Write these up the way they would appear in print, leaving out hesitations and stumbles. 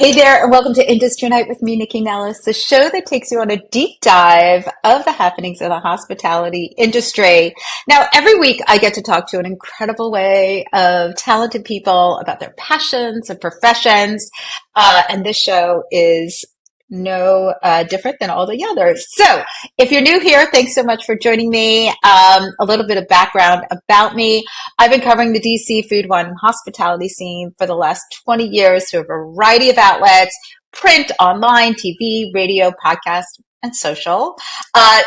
Hey there, and welcome to Industry Night with me, Nycci Nellis, the show that takes you on a deep dive of the happenings of the hospitality industry. Now, every week I get to talk to an incredible way of talented people about their passions and professions, and this show is no different than all the others. So, if you're new here, thanks so much for joining me. A little bit of background about me. I've been covering the DC food, wine, and hospitality scene for the last 20 years through a variety of outlets: print, online, TV, radio, podcast, and social. Uh,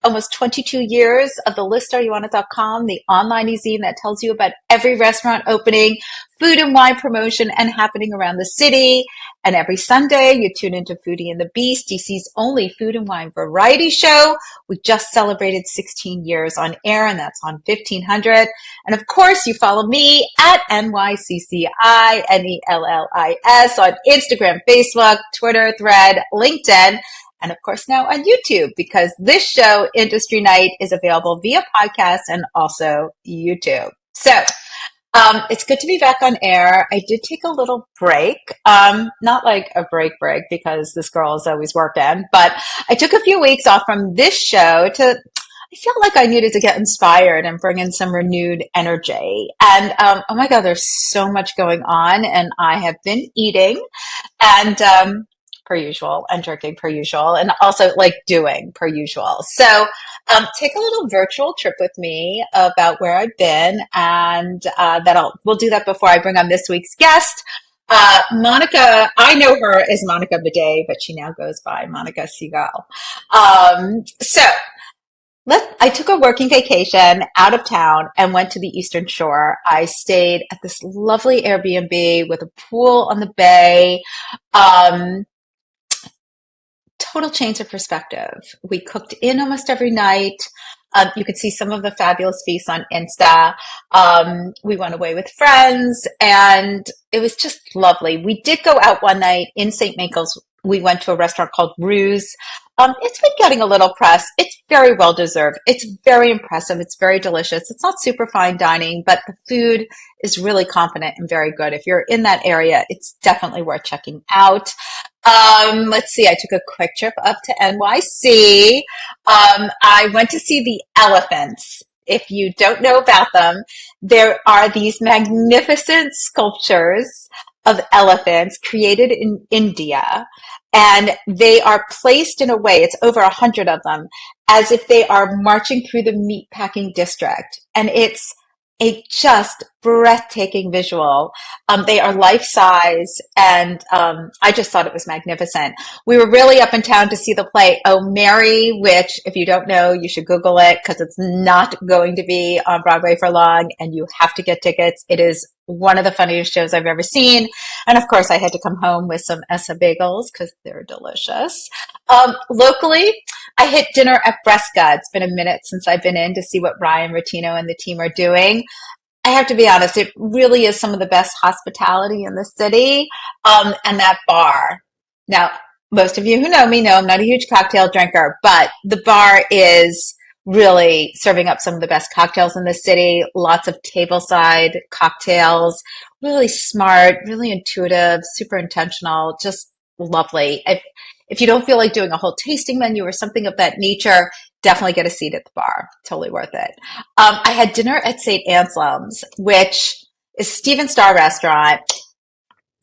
almost 22 years of the listareyouwantit.com, the online e-zine that tells you about every restaurant opening, food and wine promotion, and happening around the city. And every Sunday, you tune into Foodie and the Beast, DC's only food and wine variety show. We just celebrated 16 years on air, and that's on 1500. And of course, you follow me at NYCCINELLIS on Instagram, Facebook, Twitter, Thread, LinkedIn, and of course now on YouTube, because this show, Industry Night, is available via podcast and also YouTube. So it's good to be back on air. I did take a little break, not like a break because this girl is always working, but I took a few weeks off from this show I felt like I needed to get inspired and bring in some renewed energy. And oh my God, there's so much going on, and I have been eating and per usual, and drinking per usual, and also like doing per usual. So take a little virtual trip with me about where I've been, and we'll do that before I bring on this week's guest. Monica, I know her as Monica Bidet, but she now goes by Monica Saigal. So I took a working vacation out of town and went to the Eastern Shore. I stayed at this lovely Airbnb with a pool on the bay. Total change of perspective. We cooked in almost every night. You could see some of the fabulous feasts on Insta. We went away with friends, and it was just lovely. We did go out one night in St. Michael's. We went to a restaurant called Ruse. It's been getting a little press. It's very well deserved. It's very impressive. It's very delicious. It's not super fine dining, but the food is really competent and very good. If you're in that area, it's definitely worth checking out. Let's see. I took a quick trip up to NYC. I went to see the elephants. If you don't know about them, there are these magnificent sculptures of elephants created in India, and they are placed in a way, it's over 100 of them, as if they are marching through the Meatpacking District. And it's a just breathtaking visual. They are life-size, and I just thought it was magnificent. We were really up in town to see the play Oh Mary, which, if you don't know, you should Google it, because it's not going to be on Broadway for long, and you have to get tickets. It is one of the funniest shows I've ever seen. And of course, I had to come home with some Essa bagels because they're delicious. Locally, I hit dinner at Bresca. It's been a minute since I've been in to see what Ryan Rotino and the team are doing. I have to be honest, it really is some of the best hospitality in the city, and that bar. Now, most of you who know me know I'm not a huge cocktail drinker, but the bar is really serving up some of the best cocktails in the city. Lots of tableside cocktails, really smart, really intuitive, super intentional, just lovely. If you don't feel like doing a whole tasting menu or something of that nature, definitely get a seat at the bar. Totally worth it. I had dinner at St. Anselm's, which is Steven Starr restaurant.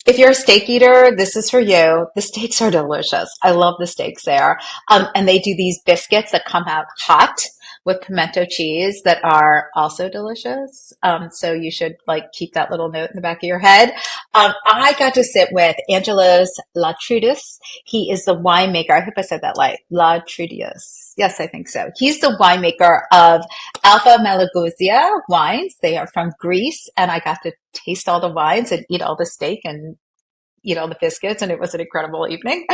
If you're a steak eater, this is for you. The steaks are delicious. I love the steaks there. And they do these biscuits that come out hot with pimento cheese that are also delicious. So you should keep that little note in the back of your head. I got to sit with Angelos Latridis. He is the winemaker. I hope I said that right. Latridis. Yes, I think so. He's the winemaker of Alpha Malagousia wines. They are from Greece, and I got to taste all the wines and eat all the steak and eat all the biscuits, and it was an incredible evening.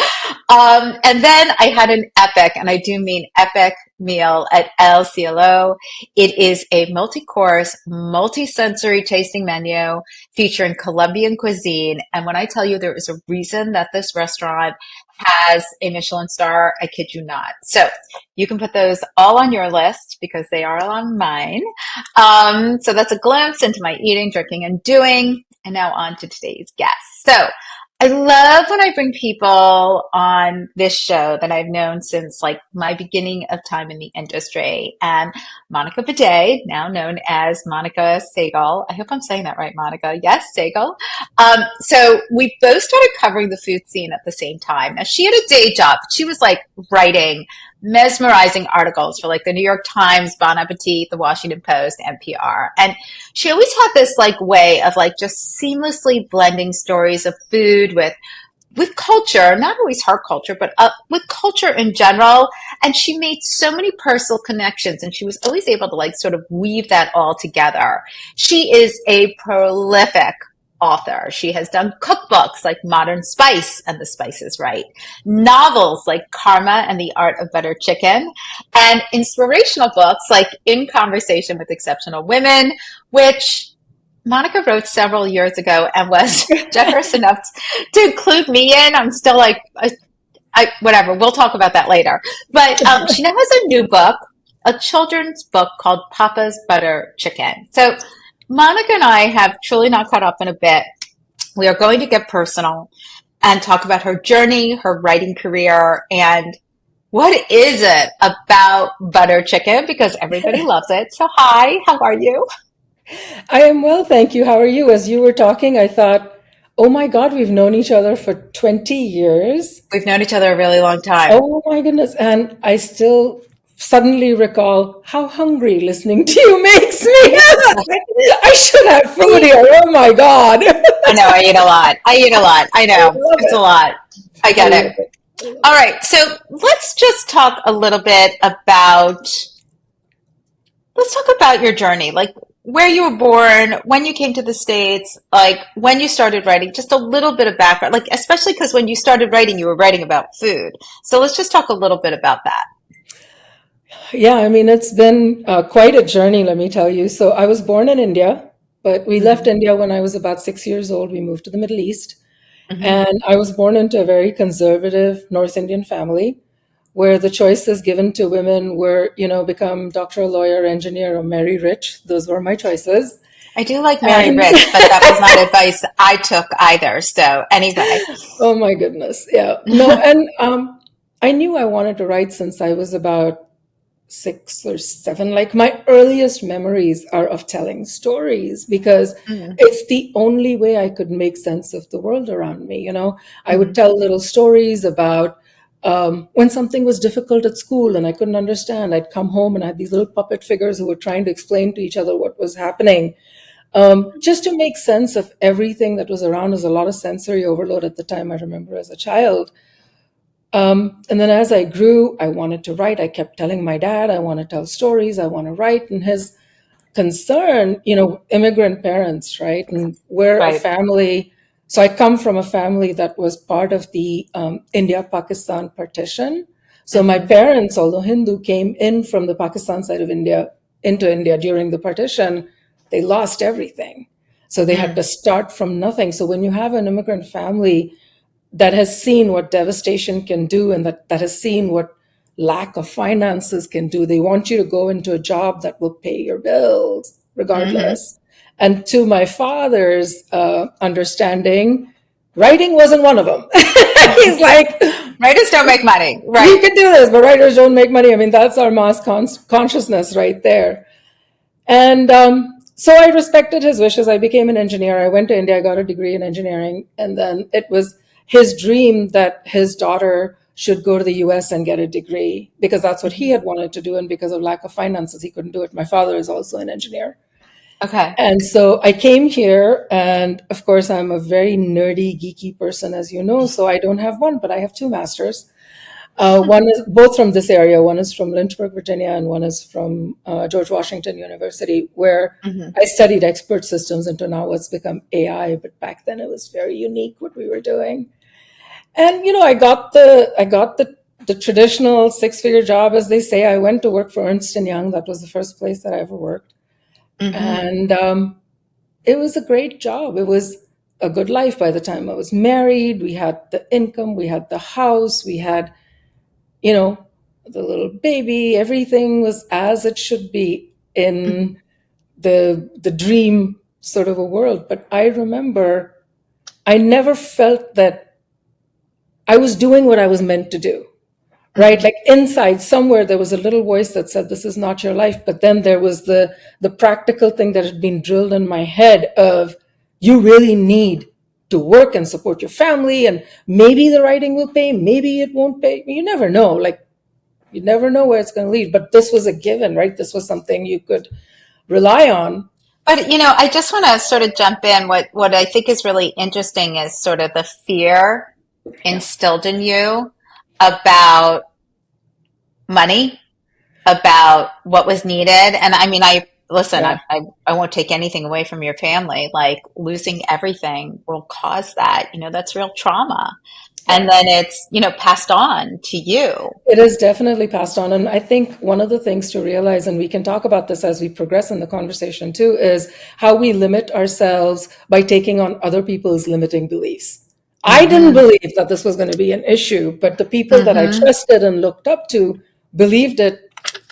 And then I had an epic, and I do mean epic, meal at El Cielo. It is a multi-course, multi-sensory tasting menu featuring Colombian cuisine. And when I tell you there is a reason that this restaurant has a Michelin star, I kid you not. So you can put those all on your list because they are all on mine. So that's a glimpse into my eating, drinking, and doing. And now on to today's guest. So I love when I bring people on this show that I've known since like my beginning of time in the industry. And Monica Bidet, now known as Monica Saigal. I hope I'm saying that right, Monica. Yes, Saigal. So we both started covering the food scene at the same time. Now she had a day job. She was like writing mesmerizing articles for like the New York Times, Bon Appetit, the Washington Post, NPR. And she always had this like way of like just seamlessly blending stories of food with culture, not always her culture, but with culture in general. And she made so many personal connections, and she was always able to like sort of weave that all together. She is a prolific author. She has done cookbooks like Modern Spice and The Spice is Right, novels like Karma and the Art of Butter Chicken, and inspirational books like In Conversation with Exceptional Women, which Monica wrote several years ago and was generous enough to include me in. I'm still like, whatever, we'll talk about that later. But she now has a new book, a children's book called Papa's Butter Chicken. So Monica and I have truly not caught up in a bit. We are going to get personal and talk about her journey, her writing career, and what is it about butter chicken? Because everybody loves it. So hi, how are you? I am well, thank you. How are you? As you were talking, I thought, oh my God, we've known each other for 20 years. We've known each other a really long time. Oh my goodness. And I still suddenly recall how hungry listening to you makes me. I should have food here. Oh my God. I know, I eat a lot. I eat a lot. I I know. love It's a it. lot. I I get love it. it. All right. So let's just talk a little bit about, let's talk about your journey, like where you were born, when you came to the States, like when you started writing, just a little bit of background, like especially because when you started writing, you were writing about food. So let's just talk a little bit about that. Yeah, I mean, it's been quite a journey, let me tell you. So I was born in India, but we left Hmm. India when I was about 6 years old. We moved to the Middle East. Hmm. And I was born into a very conservative North Indian family where the choices given to women were, become doctor, lawyer, engineer, or marry rich. Those were my choices. I do like Mary And Rich, but that was not advice I took either. So anyway. oh my goodness. Yeah. No, and I knew I wanted to write since I was about 6 or 7. Like my earliest memories are of telling stories because Mm-hmm. it's the only way I could make sense of the world around me. I would Mm-hmm. tell little stories about when something was difficult at school and I couldn't understand. I'd come home and I had these little puppet figures who were trying to explain to each other what was happening. Just to make sense of everything that was around. There's a lot of sensory overload at the time, I remember as a child. And then as I grew, I wanted to write. I kept telling my dad, I want to tell stories, I want to write. And his concern, immigrant parents, right? And we're a Right. family. So I come from a family that was part of the India-Pakistan partition. So my Mm-hmm. parents, although Hindu, came in from the Pakistan side of India into India during the partition. They lost everything. So they had Mm. to start from nothing. So when you have an immigrant family that has seen what devastation can do and that has seen what lack of finances can do. They want you to go into a job that will pay your bills Mm-hmm. regardless. And to my father's understanding, writing wasn't one of them. He's like, Writers don't make money. we Right. can do this, but writers don't make money. I mean, that's our mass consciousness right there. And so I respected his wishes. I became an engineer. I went to India, I got a degree in engineering. And then it was his dream that his daughter should go to the US and get a degree because that's what he Mhm. had wanted to do. And because of lack of finances, he couldn't do it. My father is also an engineer. Okay. And so I came here, and of course, I'm a very nerdy, geeky person, as you know. So I don't have one, but I have two masters. One is both from this area. One is from Lynchburg, Virginia, and one is from George Washington University, where Hmm. I studied expert systems into now what's become AI. But back then, it was very unique what we were doing. And I got the traditional 6-figure job, as they say. I went to work for Ernst and Young. That was the first place that I ever worked, Hmm. and it was a great job. It was a good life by the time I was married. We had the income, we had the house, we had you know, the little baby, everything was as it should be Hmm. in the dream sort of a world. But I remember I never felt that I was doing what I was meant to do, right? Mhm. Like inside somewhere there was a little voice that said, this is not your life. But then there was the practical thing that had been drilled in my head of, you really need to work and support your family, and maybe the writing will pay, maybe it won't pay. You never know. Like, you never know where it's going to lead. But this was a given, right? This was something you could rely on. But I just want to sort of jump in. What I think is really interesting is sort of the fear Yeah. instilled in you about money, about what was needed. And I mean, I listen, Yeah. I won't take anything away from your family. Like losing everything will cause that. That's real trauma. Yeah. And then it's passed on to you. It is definitely passed on. And I think one of the things to realize, and we can talk about this as we progress in the conversation too, is how we limit ourselves by taking on other people's limiting beliefs. I didn't Mm-hmm. believe that this was going to be an issue, but the people that I Mm-hmm. trusted and looked up to believed it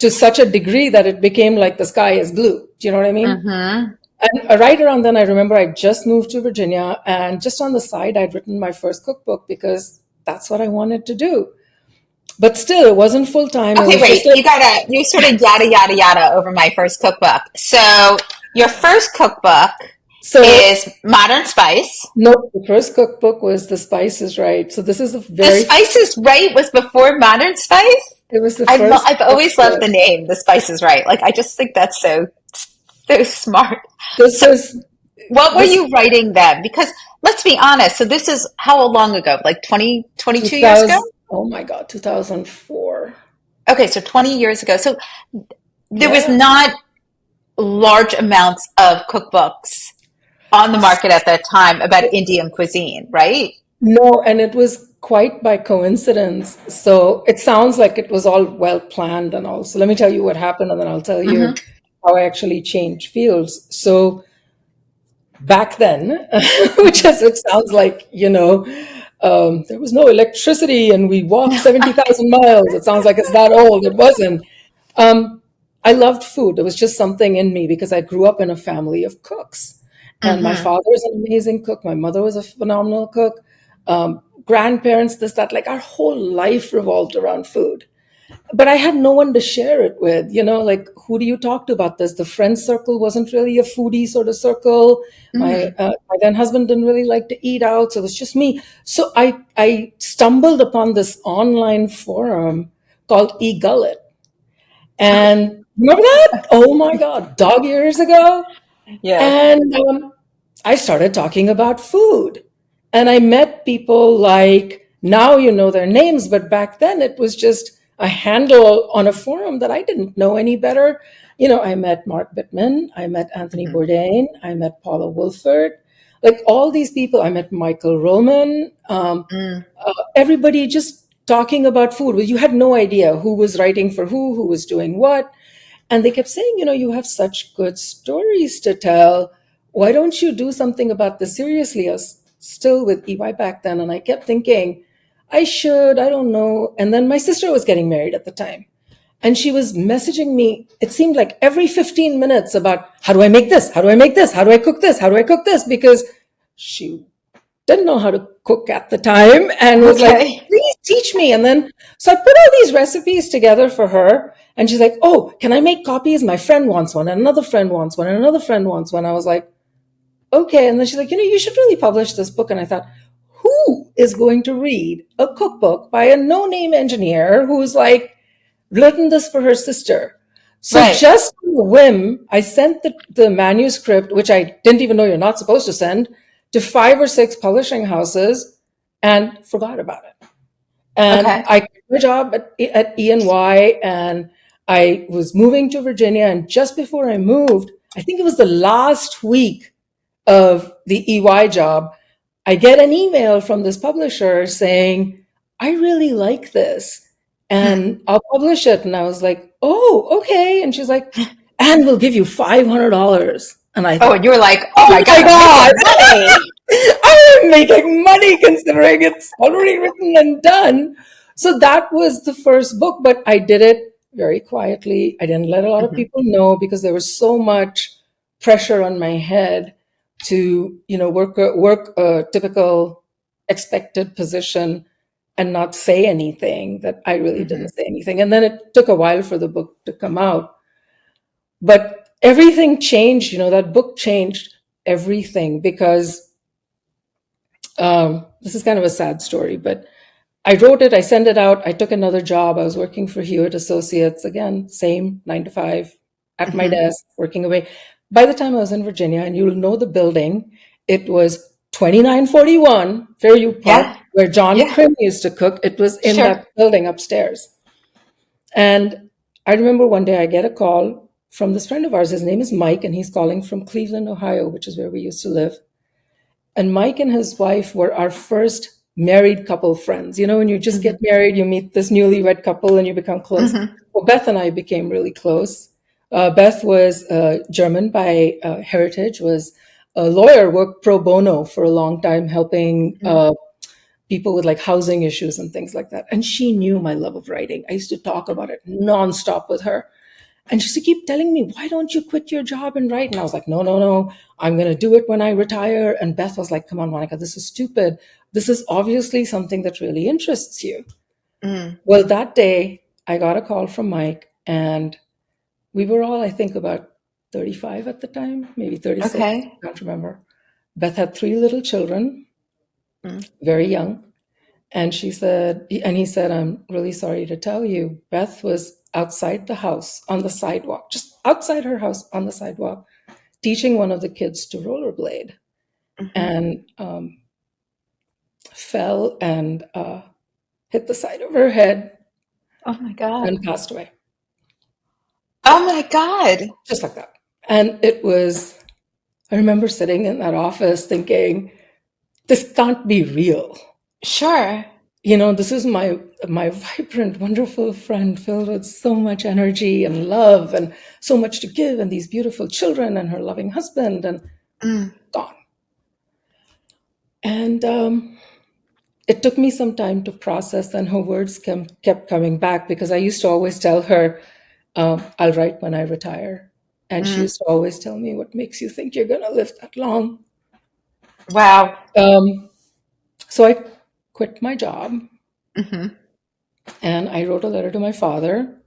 to such a degree that it became like the sky is blue. Do you know what I mean? Mm-hmm. And right around then, I remember I just moved to Virginia, and just on the side, I'd written my first cookbook because that's what I wanted to do. But still, it wasn't full time. It Okay, was wait. just like, You sort of yada, yada, yada over my first cookbook. So your first cookbook so is Modern Spice. no, the first cookbook was The Spice is Right. So this is a The very, Spice is Right was before Modern Spice? it was the first I've always loved cookbook. the name, The Spice is Right. Like, I just think that's so smart. This So was, what were this you writing then? Because let's be honest. So this is how long ago? Like 22 years ago? 2000, oh my God, 2004. Okay, so 20 years ago. So there was Yeah. not large amounts of cookbooks on the market at that time about Indian cuisine, right? No, and it was quite by coincidence. So it sounds like it was all well planned and all. So let me tell you what happened, and then I'll tell you Mm-hmm. how I actually changed fields. So back then, which is, it sounds like, there was no electricity and we walked 70,000 miles. It sounds like it's that old. It wasn't. Um, I loved food. There was just something in me because I grew up in a family of cooks. And my Mm-hmm. father was an amazing cook. My mother was a phenomenal cook. Grandparents, this, that, like our whole life revolved around food. But I had no one to share it with, like, who do you talk to about this? The friend circle wasn't really a foodie sort of circle. Mm-hmm. My then husband didn't really like to eat out, so it was just me. So I stumbled upon this online forum called eGullet. And remember that? Oh my God, dog years ago. Yes. And I started talking about food. And I met people like, now you know their names, but back then it was just a handle on a forum that I didn't know any better. I met Mark Bittman, I met Anthony Mm-hmm. Bourdain, I met Paula Wolford, like all these people. I met Michael Roman, everybody just talking about food. Well, you had no idea who was writing for who was doing what. And they kept saying, you have such good stories to tell. Why don't you do something about this seriously? I was still with EY back then. And I kept thinking, I should, I don't know. And then my sister was getting married at the time. And she was messaging me, it seemed like every 15 minutes about, how do I make this? How do I make this? How do I cook this? How do I cook this? Because she didn't know how to cook at the time and was like, Okay. please teach me. And then, so I put all these recipes together for her. And she's like, oh, can I make copies? My friend wants one, and another friend wants one, and another friend wants one. I was like, okay. And then she's like, you should really publish this book. And I thought, who is going to read a cookbook by a no-name engineer who's like written this for her sister? So Right. just on the whim, I sent the manuscript, which I didn't even know you're not supposed to send, to 5 or 6 publishing houses and forgot about it. And Okay. I quit my job at E&Y, and I was moving to Virginia. And just before I moved, I think it was the last week of the EY job, I get an email from this publisher saying, I really like this and I'll publish it. And I was like, oh, okay. And she's like, and we'll give you $500. And I Oh, and thought, you were like, oh oh my my God, I'm God, making money. I'm making money considering it's already written and done. So that was the first book, but I did it very quietly. I didn't let a lot of Mhm. people know because there was so much pressure on my head. to, work a typical expected position and not say anything, that I really Hmm. didn't say anything. And then it took a while for the book to come out. But everything changed, that book changed everything, because this is kind of a sad story, but I wrote it, I sent it out, I took another job. I was working for Hewitt Associates, again, same 9 to 5, at my Hmm. desk, working away. By the time I was in Virginia, and you'll know the building, it was 2941 Fairview Park, Yeah. where John Yeah. Crim used to cook. It was in Sure. that building upstairs. And I remember one day I get a call from this friend of ours. His name is Mike, and he's calling from Cleveland, Ohio, which is where we used to live. And Mike and his wife were our first married couple friends. When you just get Hmm. married, you meet this newlywed couple and you become close. Hmm. Well, Beth and I became really close. Beth was German by heritage, was a lawyer, worked pro bono for a long time, helping Hmm. people with like housing issues and things like that. And she knew my love of writing. I used to talk about it nonstop with her. And she used to keep telling me, why don't you quit your job and write? And I was like, no, no, no, I'm going to do it when I retire. And Beth was like, come on, Monica, this is stupid. This is obviously something that really interests you. Mm. Well, that day, I got a call from Mike, and we were all, I think, about 35 at the time, maybe 36, Okay. I can't remember. Beth had 3 little children, Mm. very young. And he said, I'm really sorry to tell you, Beth was outside the house on the sidewalk, just outside her house on the sidewalk, teaching one of the kids to rollerblade, Hmm. and fell and hit the side of her head Oh my God. and passed away, Oh my God. just like that. And I remember sitting in that office thinking, this can't be real. Sure. This is my vibrant, wonderful friend, filled with so much energy and love and so much to give, and these beautiful children and her loving husband, and Mm. gone. And it took me some time to process, and her words kept coming back, because I used to always tell her, I'll write when I retire. And she Mm. used to always tell me, what makes you think you're going to live that long? Wow. So I quit my job, Hmm. and I wrote a letter to my father.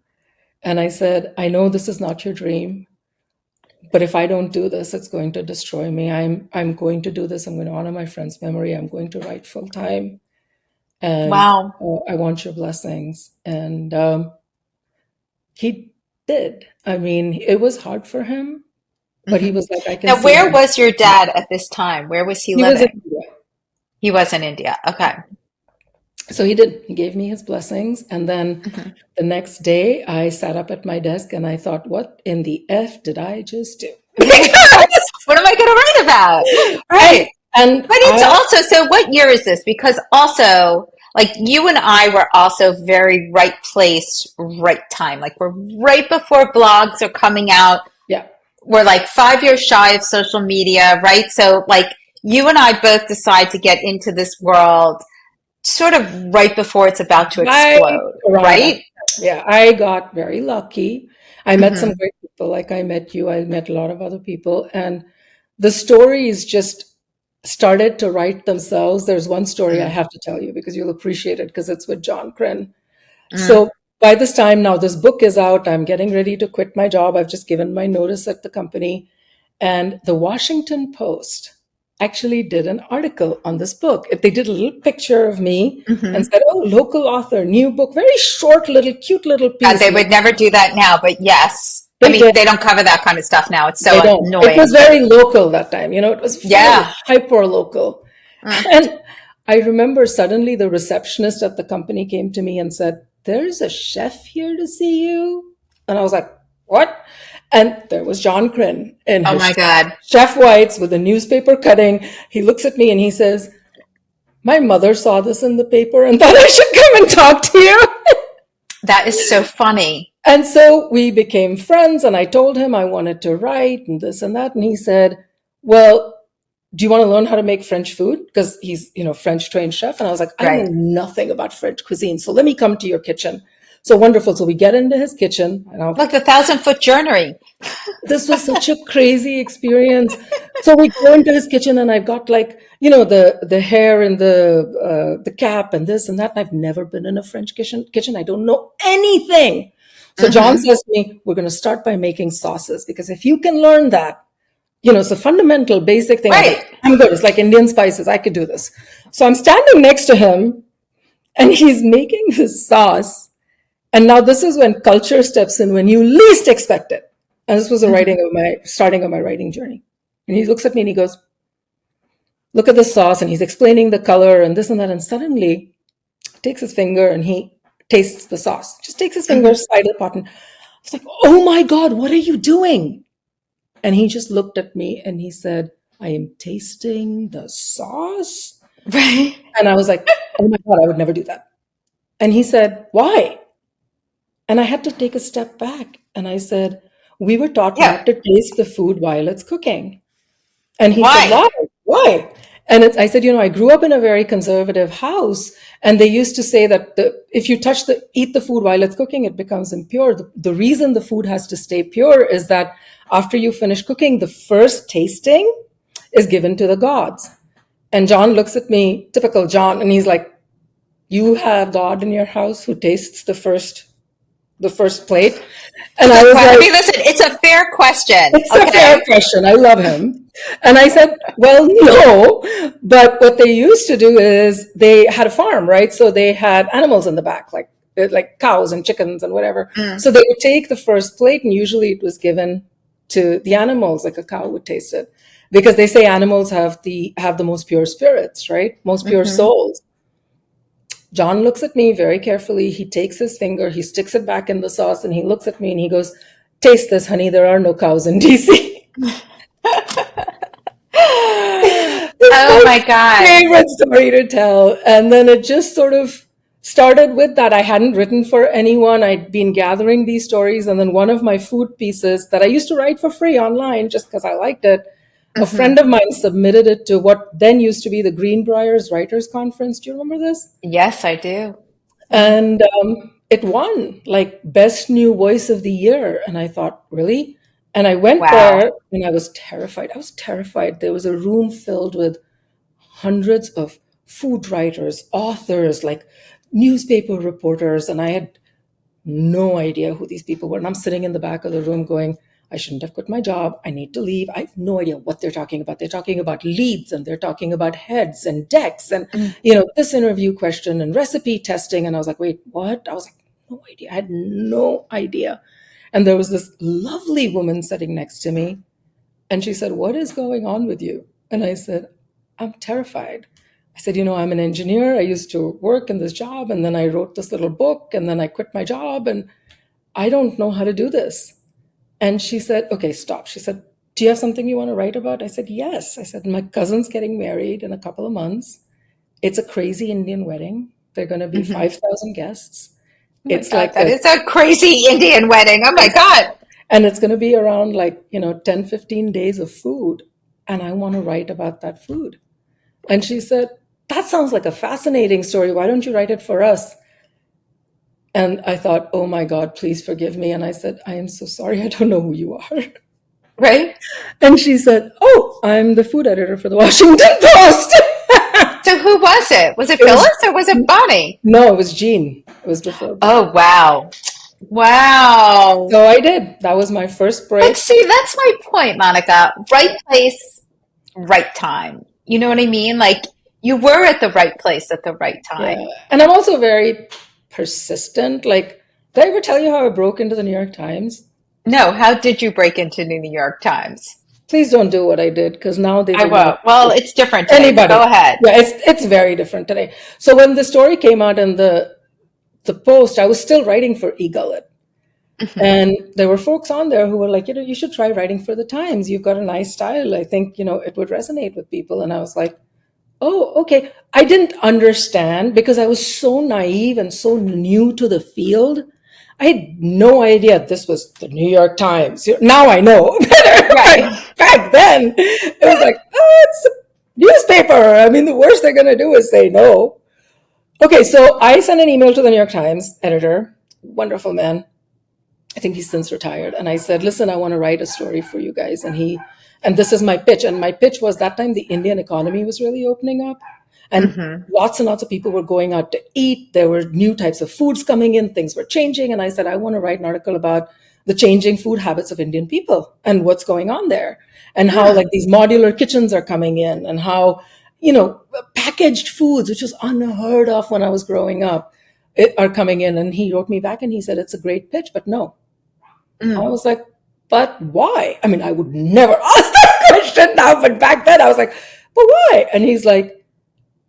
And I said, I know this is not your dream, but if I don't do this, it's going to destroy me. I'm going to do this. I'm going to honor my friend's memory. I'm going to write full time, and Wow. I want your blessings. And he did. I mean, it was hard for him, but he Hmm. was like, I can Now, see. where was your dad at this time? Where was he He was in living? India. He was in India. Okay. So he did. He gave me his blessings. And then Hmm. the next day, I sat up at my desk and I thought, what in the F did I just do? Yes. What am I going to write about? and, Right. and But it's I, also, so what year is this? Because also, like you and I were also very right place, right time. Like we're right before blogs are coming out. yeah, We're like 5 years shy of social media, right? So like you and I both decide to get into this world sort of right before it's about to right explode, around that. right? Yeah, I got very lucky. I met some Hmm. great people, like I met you. I met a lot of other people, and the stories just started to write themselves. There's one story I Mm. have to tell you, because you'll appreciate it, because it's with John Crin. Mm. So by this time now, this book is out. I'm getting ready to quit my job. I've just given my notice at the company. And the Washington Post actually did an article on this book. They did a little picture of me and Hmm. said, oh, local author, new book, very short, little, cute little God, piece. they would never do that now, but yes. I They mean, did. they don't cover that kind of stuff now. It's They so don't. It was annoying. very local that time. It was very Yeah. hyper local. Mm. And I remember suddenly the receptionist at the company came to me and said, there's a chef here to see you. And I was like, what? And there was John Crin in Oh his my God. chef whites with a newspaper cutting. He looks at me and he says, my mother saw this in the paper and thought I should come and talk to you. That is so funny. And so we became friends, and I told him I wanted to write and this and that. And he said, well, do you want to learn how to make French food? Because he's, French trained chef. And I was like, I know Right. nothing about French cuisine. So let me come to your kitchen. So wonderful. So we get into his kitchen, and Look, the 1,000-foot journey. this was such a crazy experience. So we go into his kitchen, and I've got like, the hair and the cap and this and that. And I've never been in a French kitchen. I don't know anything. So John Hmm. says to me, we're going to start by making sauces, because if you can learn that, it's a fundamental basic thing. I was Right. like, I'm good. It's like Indian spices. I could do this. So I'm standing next to him, and he's making this sauce. And now this is when culture steps in when you least expect it. And this was the Hmm. starting of my writing journey. And he looks at me and he goes, look at the sauce. And he's explaining the color and this and that. And suddenly takes his finger and he tastes the sauce. Just takes his finger, Hmm. side of the pot. And I was like, oh my God, what are you doing? And he just looked at me and he said, I am tasting the sauce. Right. And I was like, oh my God, I would never do that. And he said, why? And I had to take a step back. And I said, we were taught Yeah. not to taste the food while it's cooking. And he said, Why? why? Why? And I said, I grew up in a very conservative house. And they used to say that if you eat the food while it's cooking, it becomes impure. The reason the food has to stay pure is that after you finish cooking, the first tasting is given to the gods. And John looks at me, typical John, and he's like, you have God in your house who tastes the first plate. It's And a I good was question. I like, mean, listen, it's a fair question. it's a fair Okay. question. I love him. And I said, well, no. But what they used to do is they had a farm, right? So they had animals in the back, like cows and chickens and whatever. Mm. So they would take the first plate, and usually it was given to the animals, like a cow would taste it. Because they say animals have the most pure spirits, right? Most pure Hmm. souls. John looks at me very carefully. He takes his finger, he sticks it back in the sauce, and he looks at me and he goes, taste this, honey. There are no cows in DC. It's Oh my my God. favorite story to tell. And then it just sort of started with that. I hadn't written for anyone. I'd been gathering these stories. And then one of my food pieces that I used to write for free online just because I liked it, a Hmm. friend of mine submitted it to what then used to be the Greenbriers Writers Conference. Do you remember this? Yes, I do. Mm. And it won like Best New Voice of the Year. And I thought, really? And I went Wow. there and I was terrified. I was terrified. There was a room filled with hundreds of food writers, authors, like newspaper reporters. And I had no idea who these people were. And I'm sitting in the back of the room going, I shouldn't have quit my job. I need to leave. I have no idea what they're talking about. They're talking about leads and they're talking about heads and decks and, Mm. this interview question and recipe testing. And I was like, wait, what? I was like, no idea. I had no idea. And there was this lovely woman sitting next to me. And she said, what is going on with you? And I said, I'm terrified. I said, I'm an engineer. I used to work in this job. And then I wrote this little book. And then I quit my job. And I don't know how to do this. And she said, okay, stop. She said, do you have something you want to write about? I said, yes. I said, my cousin's getting married in a couple of months. It's a crazy Indian wedding. There are going to be Hmm. 5,000 guests. Oh my It's God, like that is a crazy Indian wedding. Oh my God. and it's going to be around 10, 15 days of food. And I want to write about that food. And she said, that sounds like a fascinating story. Why don't you write it for us? And I thought, oh my God, please forgive me. And I said, I am so sorry. I don't know who you are. Right? And she said, oh, I'm the food editor for the Washington Post. So who was it? Was it It Phyllis was, or was it Bonnie? no, it was Jean. It was before Bonnie. Oh, wow. Wow. So I did. That was my first But break. see, that's my point, Monica. Right place, right time. You know what I mean? Like you were at the right place at the right Yeah. time. And I'm also very persistent. Like, did I ever tell you how I broke into the New York Times? No, how did you break into New York Times? Please don't do what I did, because now they I will not won't. Well, it's different today, but anybody. go ahead. Yeah, it's very different today. So when the story came out in the Post, I was still writing for eGullet. Hmm. And there were folks on there who were like, you should try writing for the Times. You've got a nice style. I think, it would resonate with people. And I was like, oh, okay. I didn't understand because I was so naive and so new to the field. I had no idea this was the New York Times. Now I know better. Right. But back then, it was like, oh, it's a newspaper. I mean, the worst they're going to do is say no. Okay, so I sent an email to the New York Times editor, wonderful man. I think he's since retired. And I said, listen, I want to write a story for you guys. And this is my pitch. And my pitch was that time the Indian economy was really opening up. And Mm-hmm. lots and lots of people were going out to eat. There were new types of foods coming in. Things were changing. And I said, I want to write an article about the changing food habits of Indian people and what's going on there. And how like these modular kitchens are coming in and how, packaged foods, which was unheard of when I was growing up, are coming in. And he wrote me back and he said, it's a great pitch, but no. I was like, but why? I mean, I would never ask that question now, but back then I was like, but why? And he's like,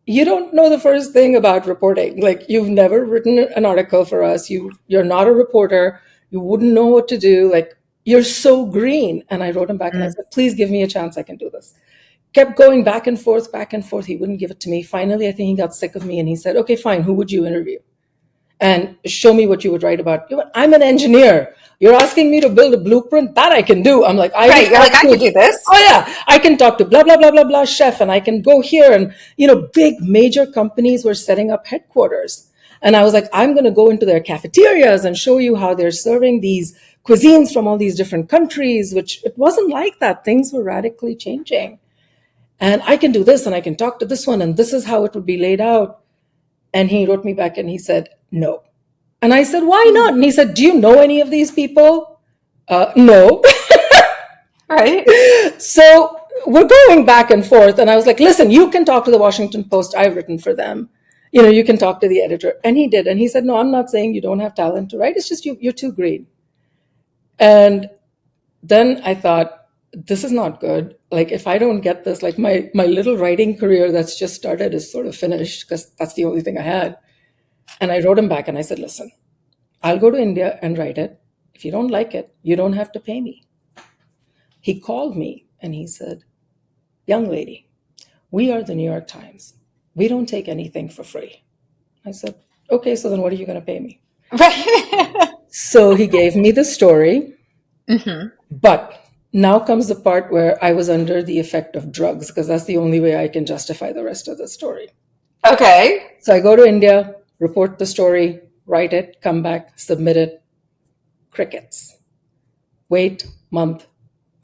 you don't know the first thing about reporting. Like, you've never written an article for us. You're not a reporter. You wouldn't know what to do. Like, you're so green. And I wrote him back and I said, please give me a chance. I can do this. Kept going back and forth, back and forth. He wouldn't give it to me. Finally, I think he got sick of me and he said, okay, fine. Who would you interview? And show me what you would write about. I'm an engineer. You're asking me to build a blueprint? That I can do. I'm like, Right. You're like, I could do this. Oh yeah, I can talk to blah, blah, blah, blah, blah chef, and I can go here. And, big major companies were setting up headquarters. And I was like, I'm going to go into their cafeterias and show you how they're serving these cuisines from all these different countries, which it wasn't like that. Things were radically changing. And I can do this and I can talk to this one and this is how it would be laid out. And he wrote me back and he said, no. And I said, why not? And he said, do you know any of these people? No. Right. So we're going back and forth. And I was like, listen, you can talk to the Washington Post. I've written for them. You can talk to the editor. And he did. And he said, no, I'm not saying you don't have talent to write. It's just you're too green. And then I thought, this is not good. Like, if I don't get this, like my little writing career that's just started is sort of finished because that's the only thing I had. And I wrote him back and I said, listen, I'll go to India and write it. If you don't like it, you don't have to pay me. He called me and he said, young lady, we are the New York Times. We don't take anything for free. I said, okay, so then what are you going to pay me? Right. So he gave me the story. But now comes the part where I was under the effect of drugs because that's the only way I can justify the rest of the story. Okay. So I go to India, report the story, write it, come back, submit it. Crickets. Wait, month,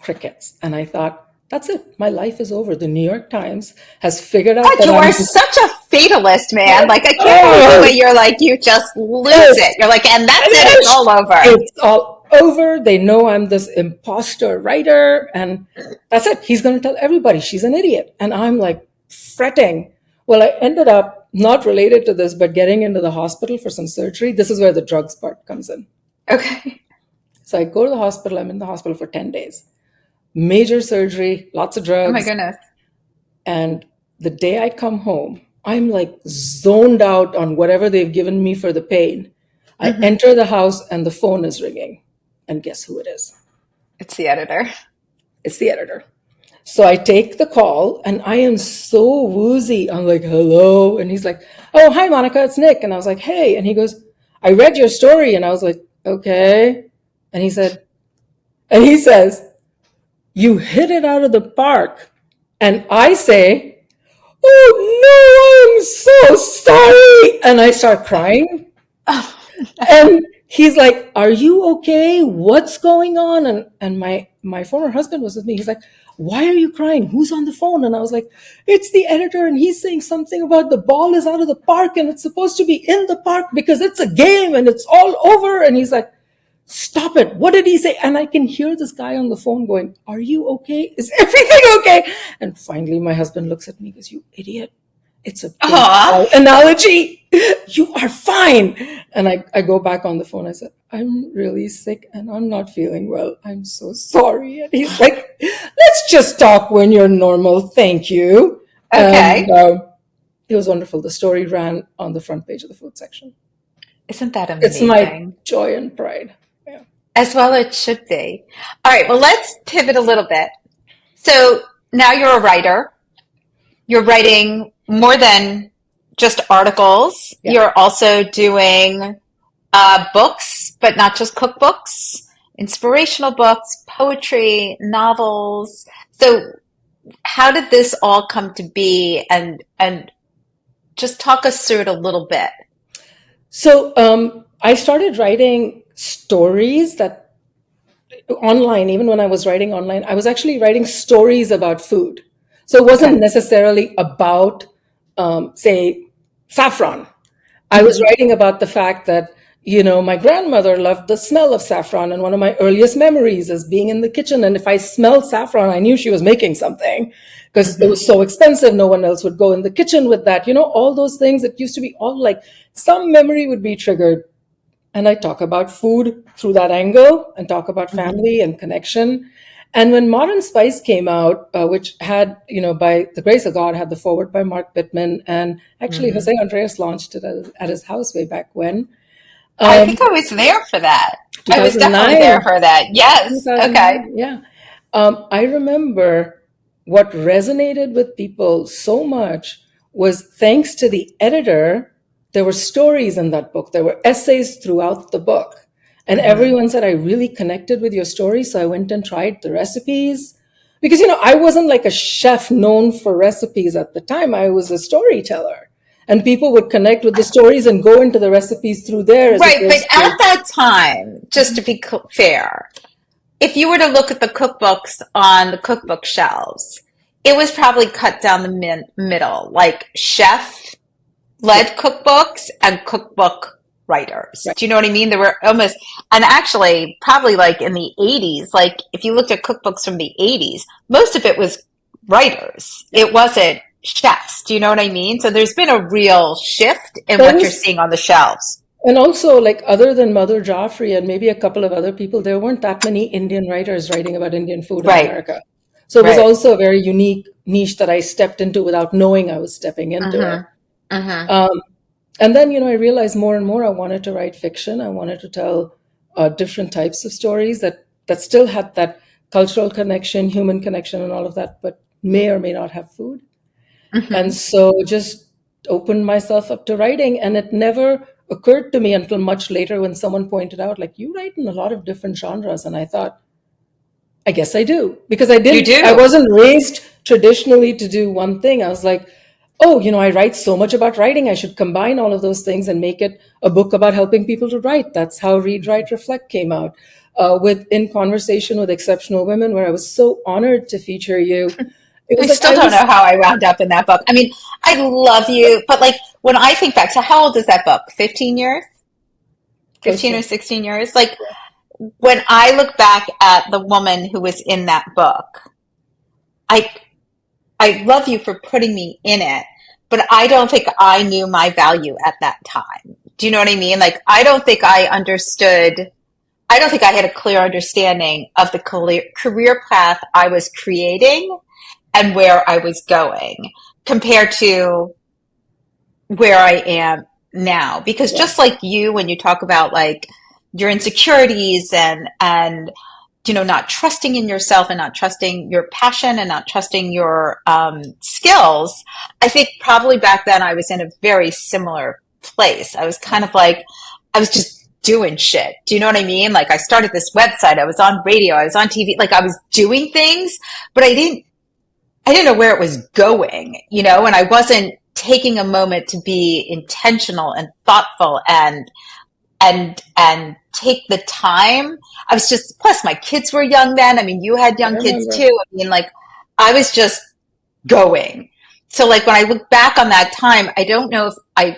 crickets. And I thought, that's it. My life is over. The New York Times has figured out God, that you are such a fatalist, man. Like, I can't believe the way you're like, you just lose it. You're like, and that's it. It's all over. It's all over. They know I'm this imposter writer. And that's it. He's going to tell everybody she's an idiot. And I'm like fretting. Well, I ended up, not related to this, but getting into the hospital for some surgery. This is where the drugs part comes in. Okay. So I go to the hospital. I'm in the hospital for 10 days. Major surgery, lots of drugs. Oh my goodness. And the day I come home, I'm like zoned out on whatever they've given me for the pain. I enter the house and the phone is ringing. And guess who it is? It's the editor. It's the editor. So I take the call and I am so woozy. I'm like, hello. And he's like, oh, hi, Monica, it's Nick. And I was like, hey. And he goes, I read your story. And I was like, okay. And he says, you hit it out of the park. And I say, oh no, I'm so sorry. And I start crying. Oh, And he's like, are you okay? What's going on? And my former husband was with me. He's like, why are you crying? Who's on the phone? And I was like, it's the editor. And he's saying something about the ball is out of the park and it's supposed to be in the park because it's a game and it's all over. And he's like, stop it. What did he say? And I can hear this guy on the phone going, are you okay? Is everything okay? And finally, my husband looks at me and goes, you idiot. It's a analogy. You are fine. And I go back on the phone. I said, I'm really sick and I'm not feeling well. I'm so sorry. And he's like, let's just talk when you're normal. Thank you. okay. And it was wonderful. The story ran on the front page of the food section. Isn't that It's amazing? my joy and pride. Yeah. As well it should be. All right, well, let's pivot a little bit. So now you're a writer. You're writing more than just articles. Yeah. You're also doing books, but not just cookbooks, inspirational books, poetry, novels. So how did this all come to be? And just talk us through it a little bit. So I started writing stories that online, even when I was writing online, I was actually writing stories about food. So it Okay. wasn't necessarily about, say, saffron. I was Hmm. writing about the fact that, my grandmother loved the smell of saffron. And one of my earliest memories is being in the kitchen. And if I smelled saffron, I knew she was making something because it Hmm. was so expensive. No one else would go in the kitchen with that. All those things. It used to be all like some memory would be triggered. And I talk about food through that angle and talk about Hmm. family and connection. And when Modern Spice came out, which had, by the grace of God, had the forward by Mark Bittman, and actually Hmm. Jose Andres launched it at his house way back when, I um, think I was there for that. I was definitely there 2009. for that. Yes. Okay. 2009, yeah. I remember what resonated with people so much was thanks to the editor, there were stories in that book. There were essays throughout the book. And Hmm. everyone said, I really connected with your story. So I went and tried the recipes. Because, I wasn't like a chef known for recipes at the time. I was a storyteller. And people would connect with the stories and go into the recipes through there as Right. But opposed at to. that time, just to be fair, if you were to look at the cookbooks on the cookbook shelves, it was probably cut down the middle, like chef Yeah, led cookbooks and cookbook writers. right. Do you know what I mean? There were almost, and actually, probably like in the 80s, like if you looked at cookbooks from the 80s, most of it was writers. Yeah. It wasn't chefs. Do you know what I mean? So there's been a real shift in There what you're was seeing on the shelves. And also, like, other than Mother Joffrey and maybe a couple of other people, there weren't that many Indian writers writing about Indian food in Right, America. So it was right. also a very unique niche that I stepped into without knowing I was stepping into it. Mm-hmm. Mm-hmm. Um, and then, I realized more and more I wanted to write fiction. I wanted to tell different types of stories that still had that cultural connection, human connection, and all of that, but may or may not have food. And Mm-hmm. so just opened myself up to writing. And it never occurred to me until much later when someone pointed out, like, you write in a lot of different genres. And I thought, I guess I do. Because You I do. wasn't raised traditionally to do one thing. I was like, oh, I write so much about writing. I should combine all of those things and make it a book about helping people to write. That's how Read, Write, Reflect came out. With In Conversation with Exceptional Women, where I was so honored to feature you. It I was like still I don't was know how I wound up in that book. I mean, I love you, but like when I think back, so how old is that book? 15 years? close 15 to. or 16 years? Like when I look back at the woman who was in that book, I I love you for putting me in it, but I don't think I knew my value at that time. Do you know what I mean? Like I don't think I understood, I don't think I had a clear understanding of the career path I was creating and where I was going compared to where I am now. Because Yeah. just like you, when you talk about like your insecurities and not trusting in yourself and not trusting your passion and not trusting your skills, I think probably back then I was in a very similar place. I was kind of like, I was just doing shit. Do you know what I mean? Like I started this website, I was on radio, I was on TV, like I was doing things, but I didn't know where it was going, and I wasn't taking a moment to be intentional and thoughtful and take the time. I was just, plus my kids were young then. I mean, you had I young kids remember. too. I mean, like I was just going. So like when I look back on that time, I don't know if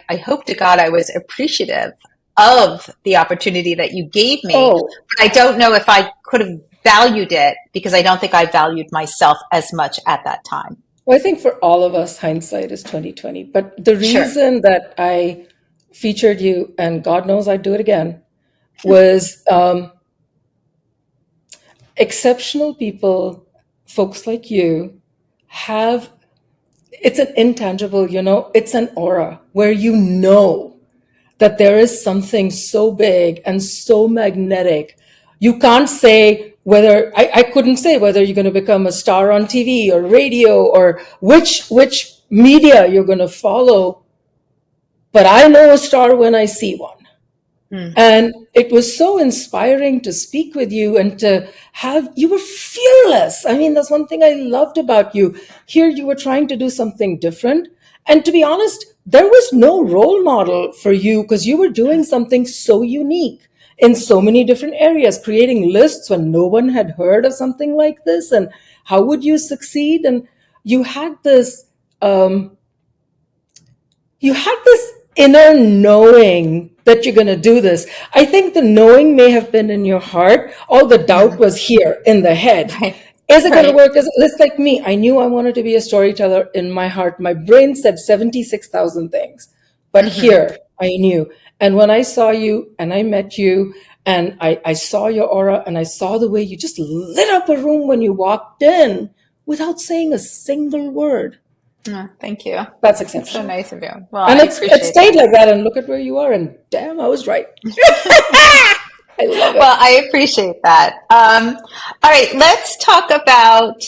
I hope to God I was appreciative of the opportunity that you gave me, Oh, but I don't know if I could have valued it because I don't think I valued myself as much at that time. well, I think for all of us, hindsight is 2020. But the Sure. reason that I featured you, and God knows I'd do it again, was exceptional people, folks like you, have it's an intangible, it's an aura where that there is something so big and so magnetic. You can't say I couldn't say whether you're going to become a star on TV or radio or which media you're going to follow, but I know a star when I see one. Mm. And it was so inspiring to speak with you and you were fearless. I mean, that's one thing I loved about you. Here you were trying to do something different. And to be honest, there was no role model for you because you were doing something so unique. in so many different areas, creating lists when no one had heard of something like this, and how would you succeed? And you had this um, you had this inner knowing that you're going to do this. I think the knowing may have been in your heart. All the doubt Mhm. was here in the head. Right. Is it going to Right. work? It's like me. I knew I wanted to be a storyteller in my heart. My brain said 76,000 things. But Hmm. here, I knew. And when I saw you and I met you and I saw your aura and I saw the way you just lit up a room when you walked in without saying a single word, Oh, thank you. that's That's so exceptional. nice of you. Well, And I it appreciate stayed that. like that. And look at where you are. And damn, I was right. I love Well, it. I appreciate that. All right, let's talk about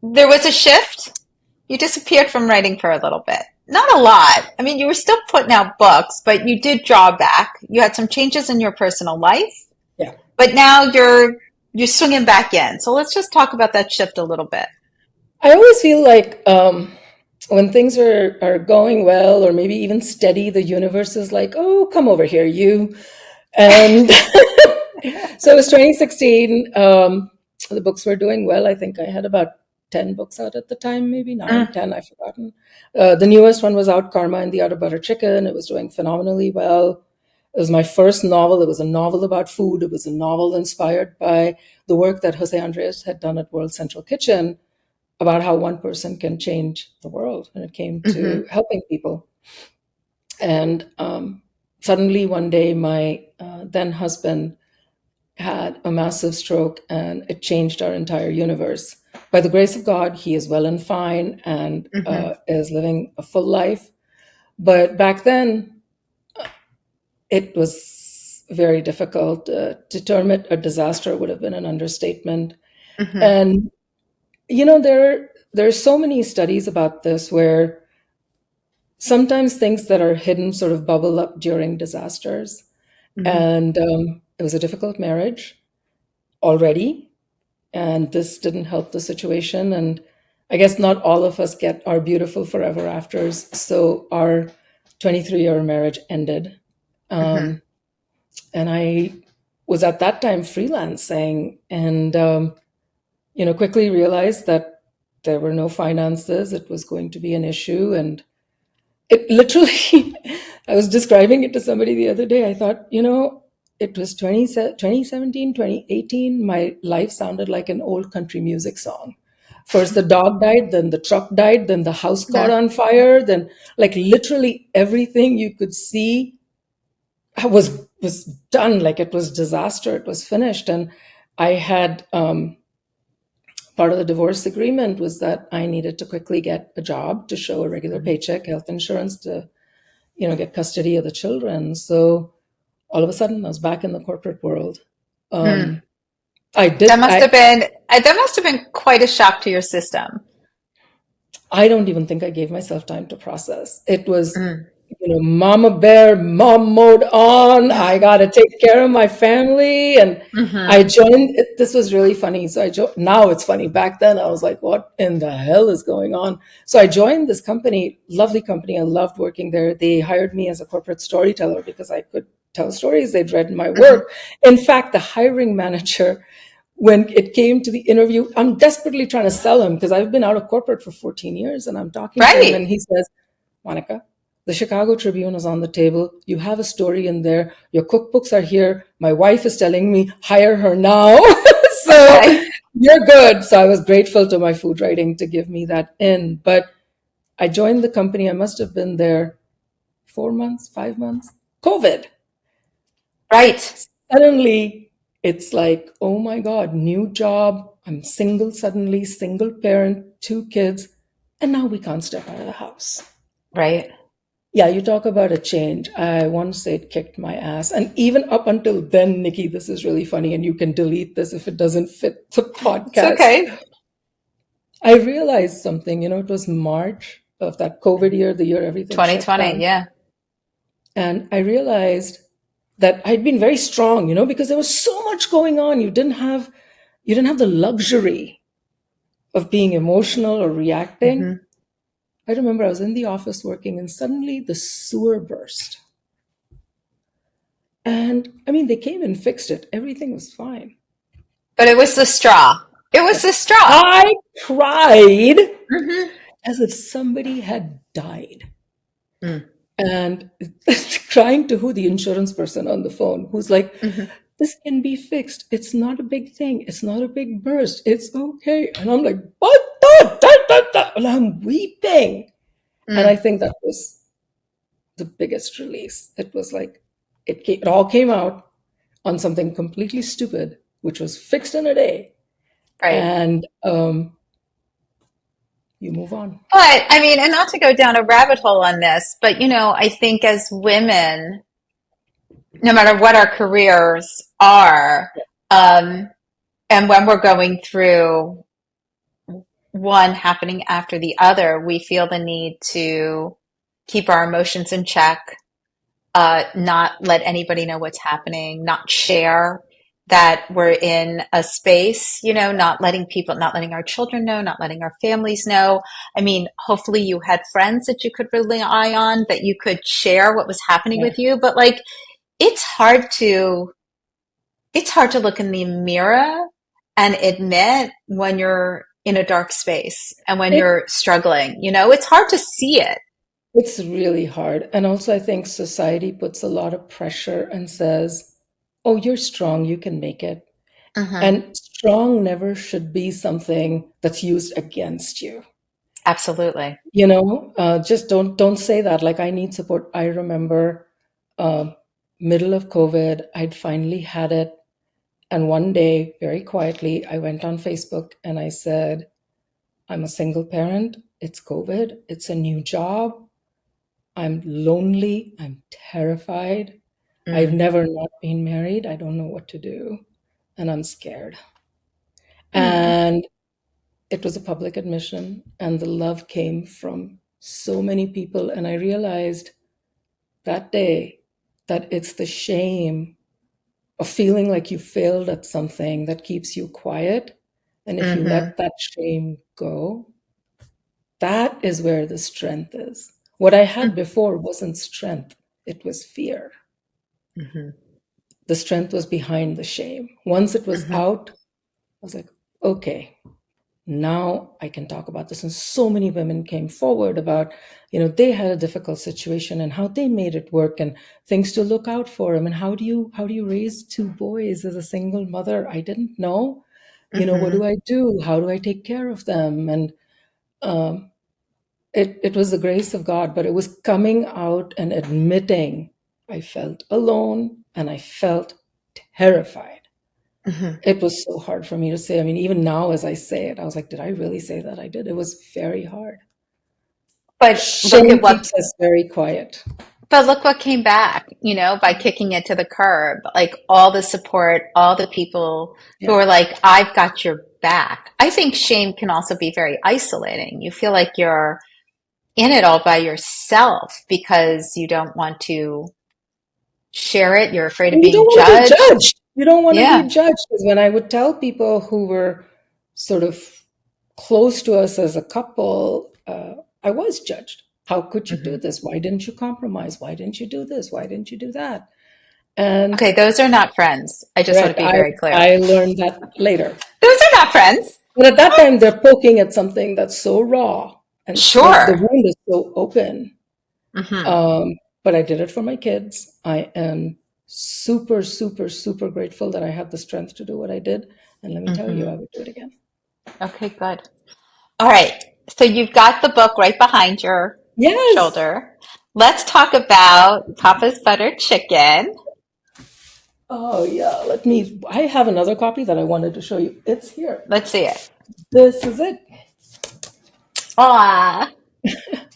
there was a shift. You disappeared from writing for a little bit. Not a lot. I mean, you were still putting out books, but you did draw back. You had some changes in your personal life, Yeah. but now you're swinging back in. So let's just talk about that shift a little bit. I always feel like when things are going well or maybe even steady, the universe is like, oh, come over here, you. And so it was 2016. The books were doing well. I think I had about 10 books out at the time, maybe nine, Mm, 10, I've forgotten. The newest one was out, Karma and the Outer Butter Chicken. It was doing phenomenally well. It was my first novel. It was a novel about food. It was a novel inspired by the work that Jose Andres had done at World Central Kitchen about how one person can change the world when it came to mhm, helping people. And suddenly one day, my then husband had a massive stroke and it changed our entire universe. By the grace of God, he is well and fine and mhm, is living a full life. But back then, it was very difficult. To term it a disaster would have been an understatement. mhm, And there are so many studies about this where sometimes things that are hidden sort of bubble up during disasters. mhm. And it was a difficult marriage already, and this didn't help the situation. And I guess not all of us get our beautiful forever afters. So our 23-year marriage ended. Mhm. Um, and I was at that time freelancing and, quickly realized that there were no finances. It was going to be an issue. And it literally, I was describing it to somebody the other day. I thought, it was 2017, 2018. My life sounded like an old country music song. First, the dog died, then the truck died, then the house caught Yeah. on fire, then, like, literally everything you could see was done. Like, it was disaster. It was finished. And I had part of the divorce agreement was that I needed to quickly get a job to show a regular Mhm. paycheck, health insurance to get custody of the children. So all of a sudden, I was back in the corporate world. Mm. Um, I That did. must have been that must have been quite a shock to your system. I don't even think I gave myself time to process. It was, Mm. mama bear, mom mode on. I got to take care of my family. And I Hmm. joined, this was really funny. So now it's funny. Back then, I was like, what in the hell is going on? So I joined this company, lovely company. I loved working there. They hired me as a corporate storyteller because I could tell stories. They'd read my Hmm. work. In fact, the hiring manager, when it came to the interview, I'm desperately trying to sell him because I've been out of corporate for 14 years and I'm talking to him and Right. he says, Monica, the Chicago Tribune is on the table. You have a story in there. Your cookbooks are here. My wife is telling me, hire her now. So Okay. you're good. So I was grateful to my food writing to give me that in. But I joined the company. I must have been there 4 months, 5 months. COVID. Right. Suddenly, it's like, oh my God, new job. I'm single suddenly, single parent, two kids, and now we can't step out of the house. Right. Yeah, you talk about a change. I want to say it kicked my ass. And even up until then, Nikki, this is really funny, and you can delete this if it doesn't fit the It's podcast. okay. I realized something, it was March of that COVID year, the year everything shut 2020. down. Yeah. And I realized that I'd been very strong, because there was so much going on. You didn't have the luxury of being emotional or reacting. Hmm. I remember I was in the office working and suddenly the sewer burst. And I mean, they came and fixed it. Everything was fine. But it was the straw. It was the straw. I cried Hmm. as if somebody had died. Mm. And crying to who? The insurance person on the phone, who's like, Hmm. this can be fixed. It's not a big thing. It's not a big burst. It's okay. And I'm like, what? And I'm weeping. And I Mm. think that was the biggest release. It was like, it all came out on something completely stupid, which was fixed in a day. Right. And you move on. But I mean, and not to go down a rabbit hole on this, but I think as women, no matter what our careers are, um, and when we're going through one happening after the other, we feel the need to keep our emotions in check, not let anybody know what's happening, not share that we're in a space, not letting people, not letting our children know, not letting our families know. I mean, hopefully you had friends that you could rely on, that you could share what was happening Yeah. with you. But like, it's hard to, it's hard to look in the mirror and admit when you're in a dark space and when It, you're struggling. It's hard to see it. it's really hard. And also, I think society puts a lot of pressure and says, oh, you're strong, you can make it. Hmm. And strong never should be something that's used against you. Absolutely. Just don't say that. Like, I need support. I remember uh, middle of COVID, I'd finally had it. And one day, very quietly, I went on Facebook and I said, I'm a single parent. It's COVID. It's a new job. I'm lonely. I'm terrified. I've Mm. never not been married. I don't know what to do. And I'm scared. Mm. And it was a public admission, and the love came from so many people. And I realized that day that it's the shame of feeling like you failed at something that keeps you quiet. And if you Hmm. let that shame go, that is where the strength is. What I had before wasn't strength, it was fear. Hmm. The strength was behind the shame. Once it was Hmm. out, I was like, okay, now I can talk about this. And so many women came forward about, they had a difficult situation and how they made it work and things to look out for them. And how do you raise two boys as a single mother? I didn't know. What Hmm. do I do? How do I take care of them? And um, it was the grace of God, but it was coming out and admitting I felt alone and I felt terrified. Hmm. It was so hard for me to say. I mean, even now as I say it, I was like, did I really say that? I did. It was very hard. But look Shame at what keeps us very quiet. But look what came back, by kicking it to the curb. Like all the support, all the people who Yeah. are like, I've got your back. I think shame can also be very isolating. You feel like you're in it all by yourself because you don't want to share it. You're afraid of And you don't being want to be judged. judged. You don't want to be Yeah. judged. Because when I would tell people who were sort of close to us as a couple, I was judged. How could you do Hmm. this? Why didn't you compromise? Why didn't you do this? Why didn't you do that? And Okay, those are not friends. I just want right, to be I very clear. I learned that later. Those are not friends. But at that time, they're poking at something that's so raw and so the Sure. wound is so open. Hmm. Um, but I did it for my kids. I am super, super, super grateful that I had the strength to do what I did. And let me tell you, I Hmm. would do it again. Okay, good. All right. So you've got the book right behind your Yes. shoulder. Let's talk about Papa's Buttered Chicken. Oh, yeah. I have another copy that I wanted to show you. It's here. Let's see it. This is it. Ah.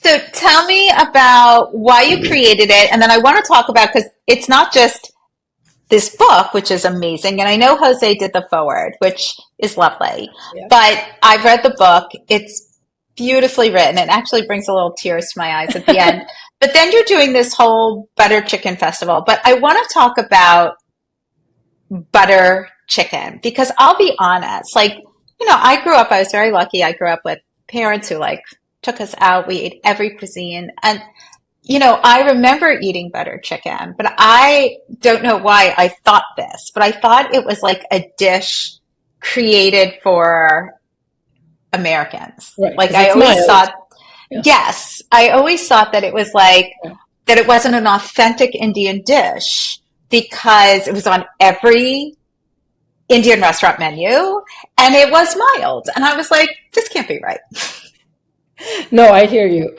So tell me about why you created it. And then I want to talk about, because it's not just this book, which is amazing. And I know Jose did the forward, which is lovely. Yeah. But I've read the book. It's beautifully written. It actually brings a little tears to my eyes at the end. But then you're doing this whole butter chicken festival. But I want to talk about butter chicken because I'll be honest, like, I was very lucky. I grew up with parents who like took us out. We ate every cuisine. And I remember eating butter chicken, but I don't know why I thought this, but I thought it was like a dish created for Americans. Right, Like because I it's always mild. thought, Yeah. yes, I always thought that it was like, Yeah. that it wasn't an authentic Indian dish because it was on every Indian restaurant menu and it was mild. And I was like, this can't be right. No, I hear you.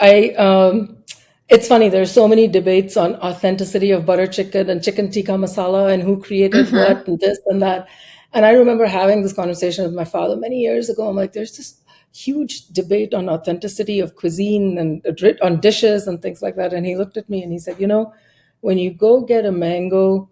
It's funny. There's so many debates on authenticity of butter chicken and chicken tikka masala and who created Hmm. what and this and that. And I remember having this conversation with my father many years ago. I'm like, there's this huge debate on authenticity of cuisine and on dishes and things like that. And he looked at me and he said, when you go get a mango,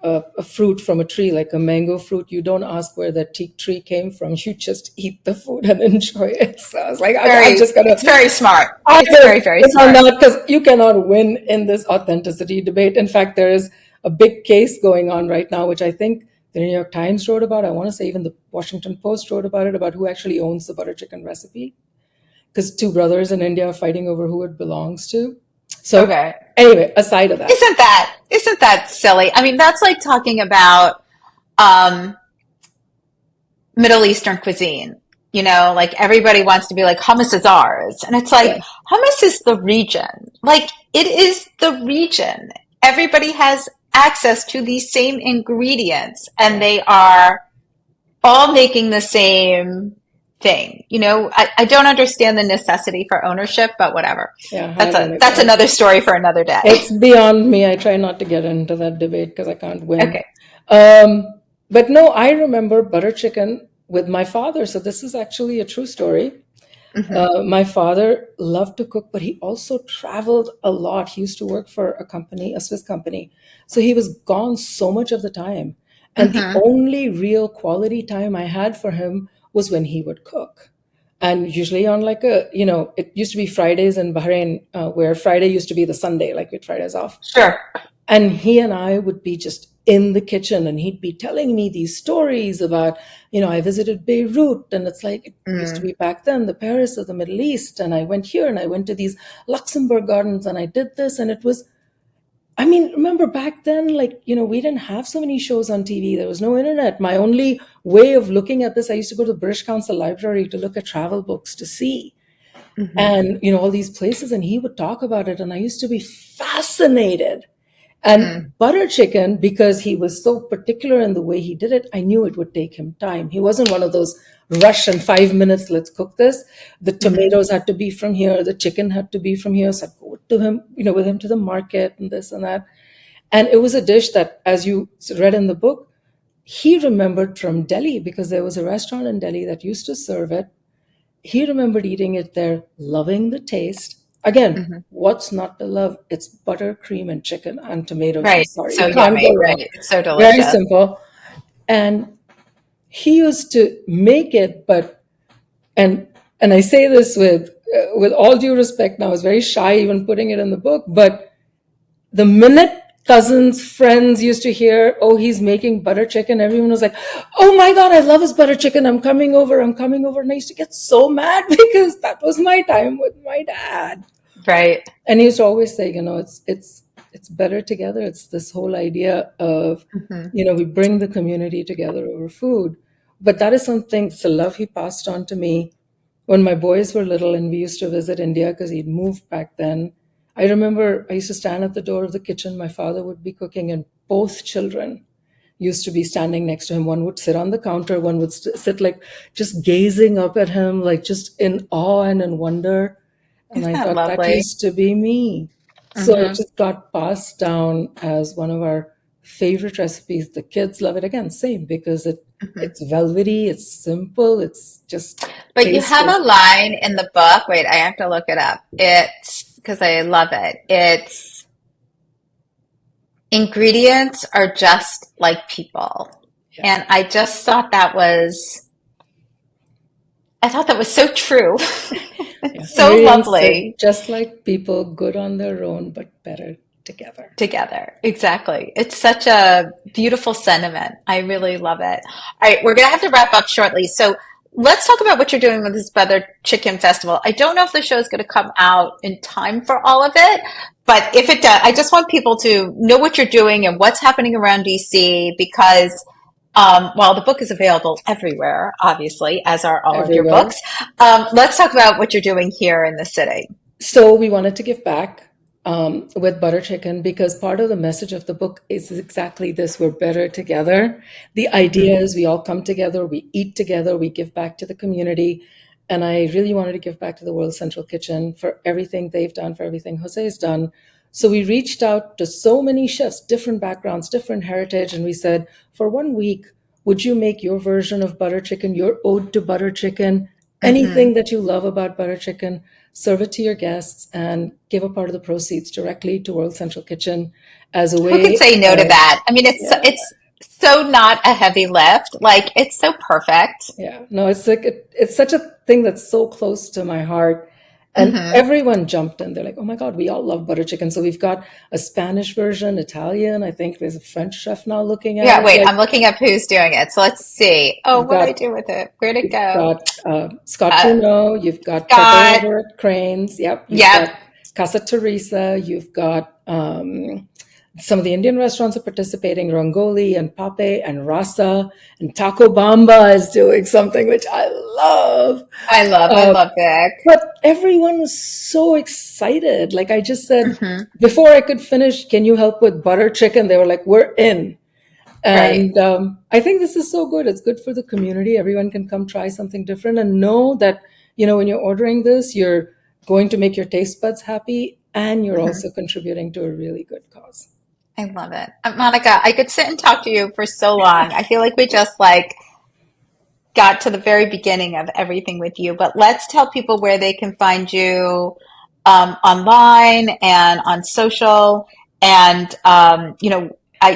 a fruit from a tree, like a mango fruit, you don't ask where that tree came from. You just eat the food and enjoy it. So I was like, I'm just gonna It's very smart. I It's will very, very click on smart. that because you cannot win in this authenticity debate. In fact, there is a big case going on right now, which I think the New York Times wrote about. I want to say even the Washington Post wrote about it, about who actually owns the butter chicken recipe. Because two brothers in India are fighting over who it belongs to. So Okay. anyway, aside of that, Isn't that silly? I mean, that's like talking about um, Middle Eastern cuisine. Like everybody wants to be like hummus is ours, and it's yeah, like hummus is the region. Like it is the region. Everybody has access to these same ingredients, and yeah, they are all making the same thing. I don't understand the necessity for ownership, but whatever. yeah, I That's don't a either. that's another story for another day. It's beyond me. I try not to get into that debate because I can't win. Okay. Um, but no, I remember butter chicken with my father. So this is actually a true story. Hmm. My father loved to cook, but he also traveled a lot. He used to work for a company, a Swiss company. So he was gone so much of the time. And the Hmm. only real quality time I had for him was when he would cook. And usually on like it used to be Fridays in Bahrain, where Friday used to be the Sunday, like with Fridays off. Sure. And he and I would be just in the kitchen and he'd be telling me these stories about, I visited Beirut and it's like, it used to Mm. be back then, the Paris of the Middle East. And I went here and I went to these Luxembourg gardens and I did this. And it was, I mean, remember back then, like, we didn't have so many shows on TV. There was no internet. My only way of looking at this, I used to go to the British Council Library to look at travel books to see Hmm. and, all these places. And he would talk about it. And I used to be fascinated. And Mm. butter chicken, because he was so particular in the way he did it, I knew it would take him time. He wasn't one of those rush and 5 minutes, let's cook this. The Hmm. tomatoes had to be from here, the chicken had to be from here. So I'd go to him, with him to the market and this and that. And it was a dish that, as you read in the book, he remembered from Delhi because there was a restaurant in Delhi that used to serve it. He remembered eating it there, loving the taste. Again, Hmm. what's not to love? It's butter, cream, and chicken and tomatoes. I'm Right. sorry, So you can't yummy. go Right. wrong. It's so Very delicious. simple. And he used to make it, and I say this with all due respect. Now, I was very shy even putting it in the book, but the minute cousins, friends used to hear, oh, he's making butter chicken, everyone was like, oh my God, I love his butter chicken. I'm coming over. I'm coming over. And I used to get so mad because that was my time with my dad. Right. And he used to always say, it's better together. It's this whole idea of, Hmm. we bring the community together over food. But that is something, it's a love he passed on to me when my boys were little and we used to visit India because he'd moved back then. I remember I used to stand at the door of the kitchen. My father would be cooking, and both children used to be standing next to him. One would sit on the counter, one would sit like just gazing up at him, like just in awe and in wonder. And Isn't I that thought that lovely? used to be me. So it Hmm. just got passed down as one of our favorite recipes. The kids love it again, same because Hmm. it's velvety, it's simple, it's just But you have tasty. a line in the book. Wait, I have to look it up. It's because I love it. It's ingredients are just like people. Yeah. And I thought that was so true. Yeah. It's so Ingredients are lovely just like people, good on their own, but better together. together. Exactly. It's such a beautiful sentiment. I really love it. All right, we're going to have to wrap up shortly. So let's talk about what you're doing with this Butter Chicken Festival. I don't know if the show is going to come out in time for all of it, But if it does, I just want people to know what you're doing and what's happening around DC because while the book is available everywhere, obviously, as are all of your everywhere. books, let's talk about what you're doing here in the city. So we wanted to give back with butter chicken because part of the message of the book is exactly this: we're better together. The idea Mm-hmm. is we all come together, we eat together, we give back to the community. And I really wanted to give back to the World Central Kitchen for everything they've done, for everything Jose's done. So we reached out to so many chefs, different backgrounds, different heritage, and we said, for 1 week, would you make your version of butter chicken, your ode to butter chicken, anything Mm-hmm. that you love about butter chicken, serve it to your guests and give a part of the proceeds directly to World Central Kitchen as a Who could way say no to of, that? I mean, yeah, it's so not a heavy lift. Like it's so perfect. yeah. No, it's like, it's such a thing that's so close to my heart. And Mm-hmm. everyone jumped in. They're like, oh my God, we all love butter chicken. So we've got a Spanish version, Italian. I think there's a French chef now looking at Yeah, it. wait, Like I'm looking up who's doing it. So let's see. Oh, you've what did I got, do with it? Where'd it you've go? got Scott Uh, Juneau, you've got Pepe Scott. over at Cranes. Yep. You've Yep. got Casa Teresa. You've got some of the Indian restaurants are participating, Rangoli and Pape and Rasa, and Taco Bamba is doing something which I love. I Uh, love Vic. but everyone was so excited. Like I just said, Hmm. before I could finish, can you help with butter chicken? They were like, we're in. Right. And I think this is so good. It's good for the community. Everyone can come try something different and know that, when you're ordering this, you're going to make your taste buds happy and you're Hmm. also contributing to a really good cause. I love it. Monica, I could sit and talk to you for so long. I feel like we just like got to the very beginning of everything with you, but let's tell people where they can find you online and on social. And,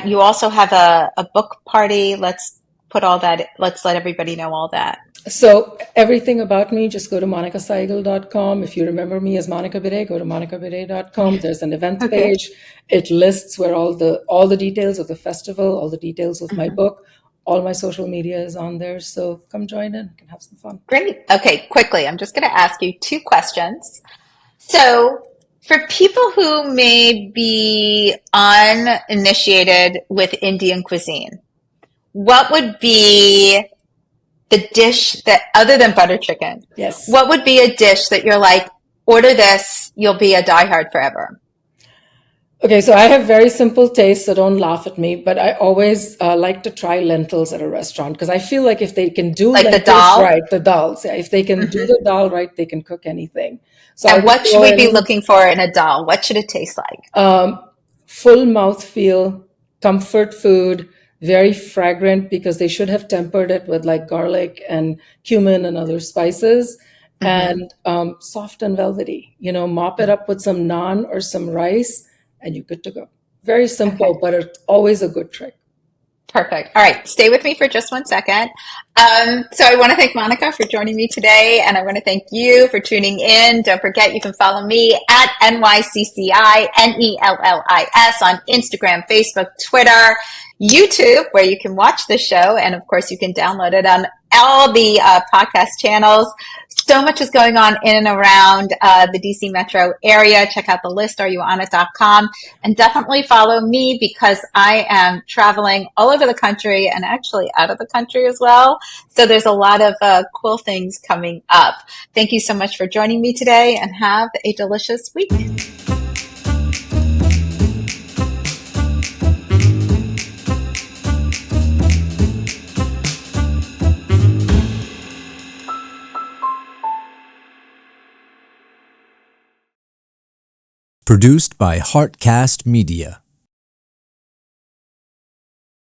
you also have a book party. Let's let everybody know all that. So everything about me, just go to monicasaigal.com. If you remember me as Monica Bide, go to monicabide.com. There's an event Okay. page. It lists where all the details of the festival, all the details of my Mhm. book, all my social media is on there. So come join in. We can have some fun. Great. Okay, quickly, I'm just going to ask you two questions. So, for people who may be uninitiated with Indian cuisine, what would be the dish that, other than butter chicken, Yes. what would be a dish that you're like, order this, you'll be a diehard forever? Okay, so I have very simple tastes, so don't laugh at me. But I always like to try lentils at a restaurant because I feel like if they can do Like the lentils dal? right, the dals, yeah, if they can do Hmm. the dal right, they can cook anything. So I And would what should throw we be in looking for in a dal? What should it taste like? um, full mouthfeel, comfort food, very fragrant because they should have tempered it with like garlic and cumin and other spices, Hmm. and soft and velvety. Mop it up with some naan or some rice, and you're good to go. Very simple, Okay. but it's always a good trick. Perfect. All right, stay with me for just 1 second. So I want to thank Monica for joining me today, and I want to thank you for tuning in. Don't forget, you can follow me at NYCCINELLIS on Instagram, Facebook, Twitter, YouTube, where you can watch the show, and of course, you can download it on all the podcast channels. So much is going on in and around the DC metro area. Check out the list, areyouonit.com, and definitely follow me because I am traveling all over the country and actually out of the country as well. So there's a lot of cool things coming up. Thank you so much for joining me today and have a delicious week. Produced by Heartcast Media.